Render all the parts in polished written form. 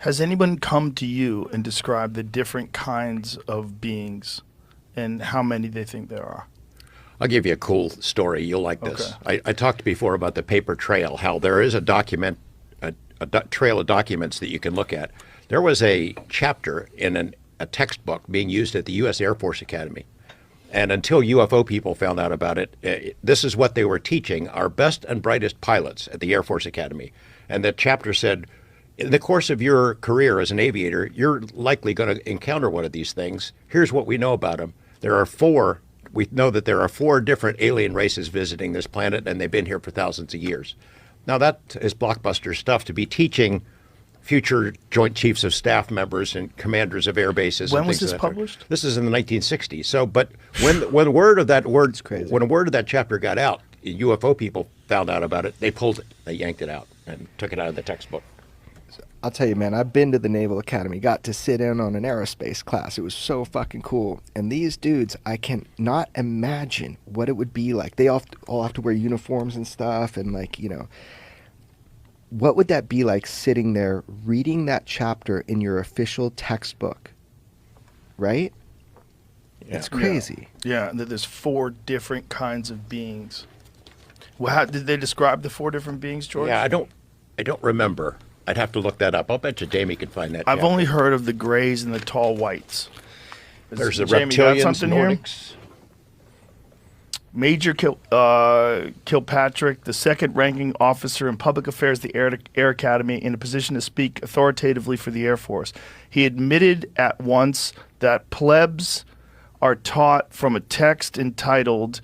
Has anyone come to you and described the different kinds of beings and how many they think there are? I'll give you a cool story. You'll like this. Okay. I talked before about the paper trail, how there is a document, a trail of documents that you can look at. There was a chapter in a textbook being used at the U.S. Air Force Academy. And until UFO people found out about it, this is what they were teaching our best and brightest pilots at the Air Force Academy. And the chapter said, in the course of your career as an aviator, you're likely going to encounter one of these things. Here's what we know about them. We know that there are 4 different alien races visiting this planet, and they've been here for thousands of years. Now, that is blockbuster stuff to be teaching future Joint Chiefs of Staff members and commanders of air bases. When was this published? This is in the 1960s. So, but when word of that chapter got out, UFO people found out about it. They pulled it. They yanked it out and took it out of the textbook. I'll tell you, man, I've been to the Naval Academy, got to sit in on an aerospace class. It was so fucking cool. And these dudes, I can not imagine what it would be like. They all have to wear uniforms and stuff. And like, you know, what would that be like sitting there reading that chapter in your official textbook? Right? Yeah. It's crazy. Yeah, that there's 4 different kinds of beings. Well, how did they describe the 4 different beings, George? Yeah, I don't remember. I'd have to look that up. I'll bet you Jamie can find that. I've only heard of the grays and the tall whites. There's the reptilians, Nordics. Major Kilpatrick, the second-ranking officer in public affairs at the Air Academy, in a position to speak authoritatively for the Air Force. He admitted at once that plebs are taught from a text entitled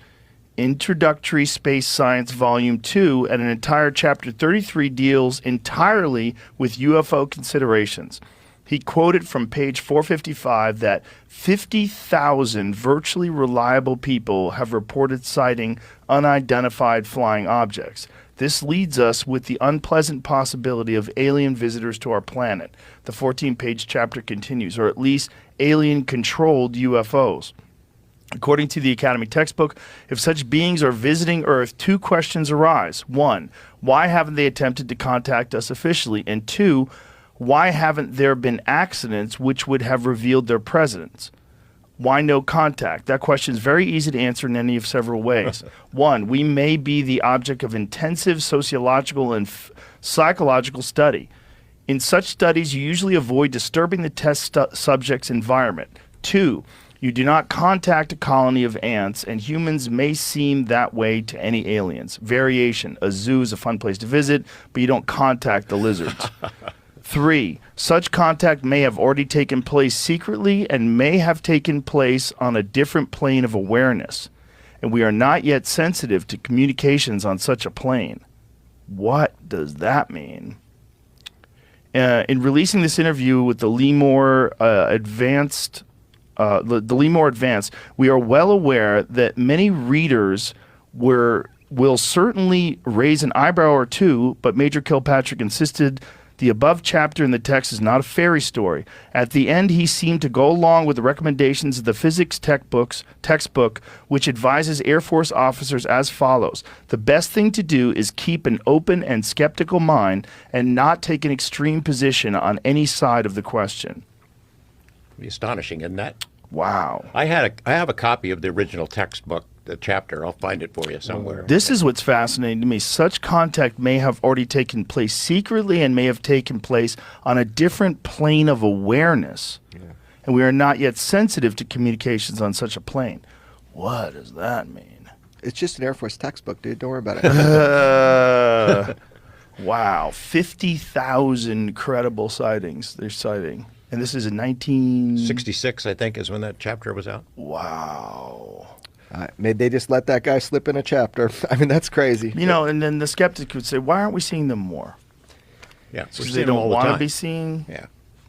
Introductory Space Science Volume 2, and an entire Chapter 33 deals entirely with UFO considerations. He quoted from page 455 that 50,000 virtually reliable people have reported sighting unidentified flying objects. This leads us with the unpleasant possibility of alien visitors to our planet. The 14-page chapter continues, or at least alien-controlled UFOs. According to the Academy textbook, if such beings are visiting Earth, 2 questions arise. 1, why haven't they attempted to contact us officially? And 2, why haven't there been accidents which would have revealed their presence? Why no contact? That question is very easy to answer in any of several ways. 1, we may be the object of intensive sociological and psychological study. In such studies, you usually avoid disturbing the test subject's environment. 2, you do not contact a colony of ants, and humans may seem that way to any aliens. Variation. A zoo is a fun place to visit, but you don't contact the lizards. 3, such contact may have already taken place secretly and may have taken place on a different plane of awareness, and we are not yet sensitive to communications on such a plane. What does that mean? In releasing this interview with the Leemore Advanced, we are well aware that many readers will certainly raise an eyebrow or 2, but Major Kilpatrick insisted the above chapter in the text is not a fairy story. At the end, he seemed to go along with the recommendations of the physics textbook, which advises Air Force officers as follows. The best thing to do is keep an open and skeptical mind and not take an extreme position on any side of the question. Astonishing, isn't that? Wow. I have a copy of the original textbook, the chapter. I'll find it for you somewhere. This is what's fascinating to me. Such contact may have already taken place secretly and may have taken place on a different plane of awareness. Yeah. And we are not yet sensitive to communications on such a plane. What does that mean? It's just an Air Force textbook, dude. Don't worry about it. Wow. 50,000 credible sightings they're citing. And this is in 1966, I think, is when that chapter was out. Wow. Maybe they just let that guy slip in a chapter. I mean, that's crazy. You know, and then the skeptic would say, why aren't we seeing them more? Yeah. Because they don't want to be seen? Yeah.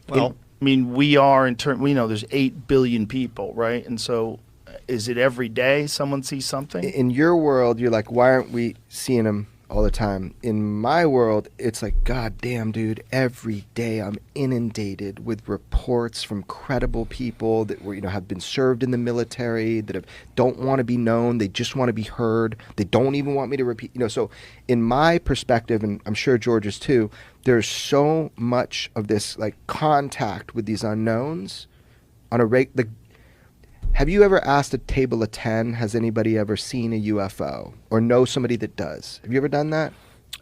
Well, I mean, we are we know there's 8 billion people, right? And so is it every day someone sees something? In your world, you're like, why aren't we seeing them all the time? In my world, it's like, God damn, dude, every day I'm inundated with reports from credible people that were, have been served in the military, that don't want to be known, they just want to be heard, they don't even want me to repeat, so in my perspective, and I'm sure George's too, there's so much of this like contact with these unknowns on a have you ever asked a table of 10, has anybody ever seen a UFO or know somebody that does? Have you ever done that?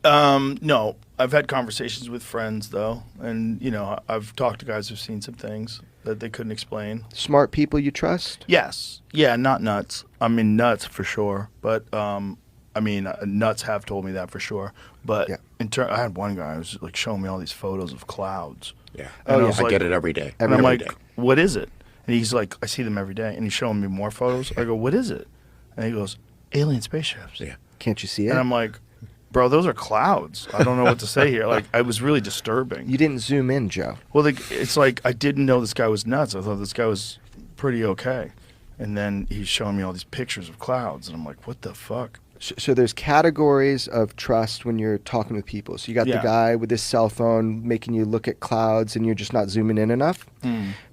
No, I've had conversations with friends though, and you know, I've talked to guys who've seen some things that they couldn't explain. Smart people you trust? Yes, yeah, not nuts. I mean, nuts for sure, but I mean, nuts have told me that for sure. But Yeah. I had one guy who was like showing me all these photos of clouds. Yeah. And I get it every day. And I'm like, day. what is it? And he's like, I see them every day. And he's showing me more photos. I go, what is it? And he goes, alien spaceships. Yeah. Can't you see it? And I'm like, bro, those are clouds. I don't know what to say here. Like, it was really disturbing. You didn't zoom in, Joe. Well, it's like I didn't know this guy was nuts. I thought this guy was pretty okay. And then he's showing me all these pictures of clouds. And I'm like, what the fuck? So there's categories of trust when you're talking with people. So you got the guy with his cell phone making you look at clouds and you're just not zooming in enough.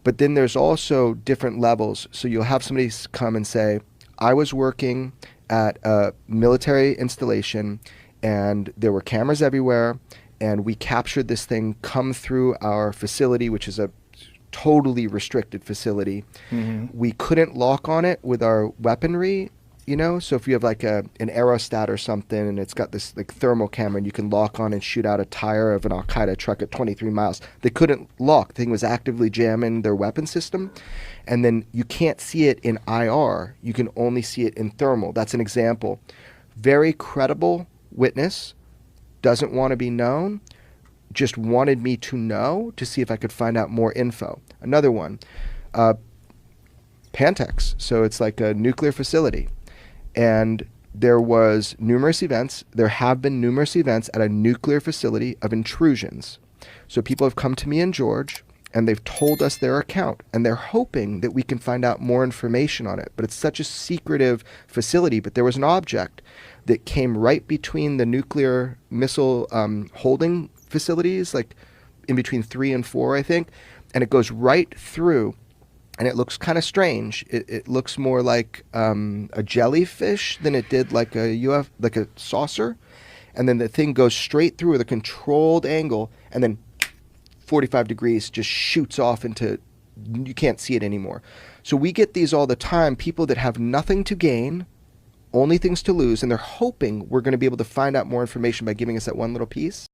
But then there's also different levels. So you'll have somebody come and say, I was working at a military installation and there were cameras everywhere and we captured this thing come through our facility, which is a totally restricted facility. We couldn't lock on it with our weaponry. You know, so if you have like an aerostat or something and it's got this like thermal camera and you can lock on and shoot out a tire of an Al-Qaeda truck at 23 miles, they couldn't lock. The thing was actively jamming their weapon system. And then you can't see it in IR. You can only see it in thermal. That's an example. Very credible witness, doesn't want to be known, just wanted me to know to see if I could find out more info. Another one, Pantex. So it's like a nuclear facility. And there was numerous events. There have been numerous events at a nuclear facility of intrusions. So people have come to me and George, and they've told us their account, and they're hoping that we can find out more information on it. But it's such a secretive facility. But there was an object that came right between the nuclear missile holding facilities, like in between 3 and 4, I think, and it goes right through. And it looks kind of strange. It looks more like a jellyfish than it did like a saucer. And then the thing goes straight through with a controlled angle, and then 45 degrees just shoots off into, you can't see it anymore. So we get these all the time, people that have nothing to gain, only things to lose, and they're hoping we're going to be able to find out more information by giving us that one little piece.